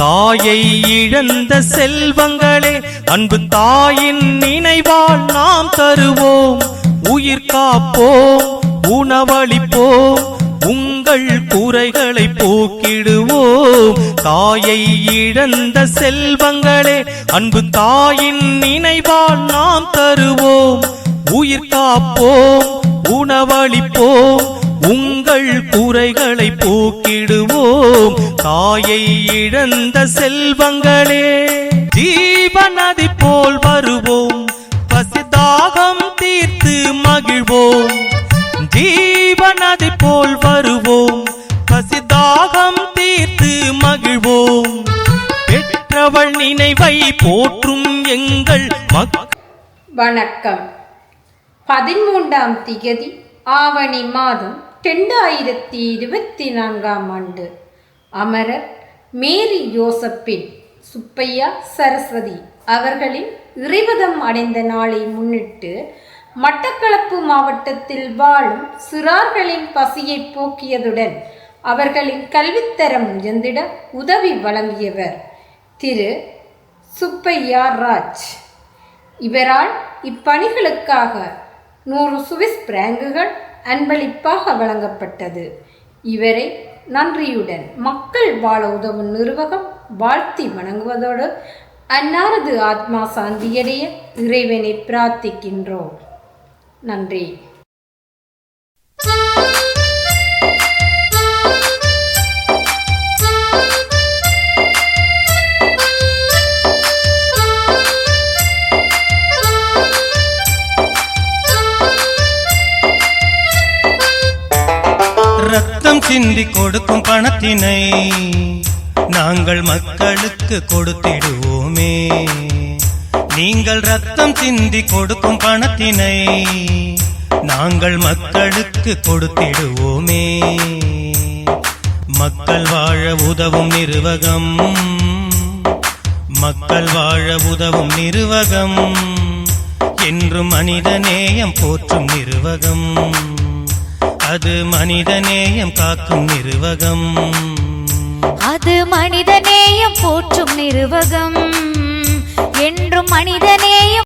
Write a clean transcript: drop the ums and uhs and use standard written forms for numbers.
தாயை இழந்த செல்வங்களே, அன்பு தாயின் நினைவால் நாம் தருவோம். உயிர் காப்போம், உணவளிப்போம், உங்கள் குறைகளை போக்கிடுவோம். தாயை இழந்த செல்வங்களே, அன்பு தாயின் நினைவால் நாம் தருவோம். உயிர் காப்போம், உணவளிப்போம், உங்கள் குறைகளை போக்கிடுவோம். தாயை இழந்த செல்வங்களே, ஜீவநதி போல் வருவோம், பசிதாகம் தீர்த்து மகிழ்வோம். ஜீவநதி போல் வருவோம், பசிதாகம் தீர்த்து மகிழ்வோம். பெற்றவள் நினைவை போற்றும் எங்கள் வணக்கம். 13ஆம் திகதி ஆவணி மாதம் 2024ஆம் ஆண்டு. அமரர் மேரி யோசப்பின் சுப்பையா சரஸ்வதி அவர்களின் இறைவதம் அடைந்த நாளை முன்னிட்டு மட்டக்களப்பு மாவட்டத்தில் வாழும் சிறார்களின் பசியை போக்கியதுடன் அவர்களின் கல்வித்தரம் உயர்ந்திட உதவி வழங்கியவர் திரு சுப்பையா ராஜ். இவரால் இப்பணிகளுக்காக 100 சுவிஸ் பிராங்குகள் அன்பளிப்பாக வழங்கப்பட்டது. இவரை நன்றியுடன் மக்கள் வாழ உதவும் நிறுவனம் வாழ்த்தி வணங்குவதோடு அன்னாரது ஆத்மா சாந்தியடைய இறைவனை பிரார்த்திக்கின்றோம். நன்றி. ரத்தம் சிந்தி கொடுக்கும் பணத்தினை நாங்கள் மக்களுக்கு கொடுத்திடுவோமே. நீங்கள் ரத்தம் சிந்தி கொடுக்கும் பணத்தினை நாங்கள் மக்களுக்கு கொடுத்திடுவோமே. மக்கள் வாழ உதவும் நிறுவகம், மக்கள் வாழ உதவும் நிறுவகம், என்றும் மனிதநேயம் போற்றும் நிறுவகம். அது மனிதநேயம் காக்கும் நிறுவகம், அது மனிதநேயம் போற்றும் நிறுவகம், என்றும் மனிதநேயம்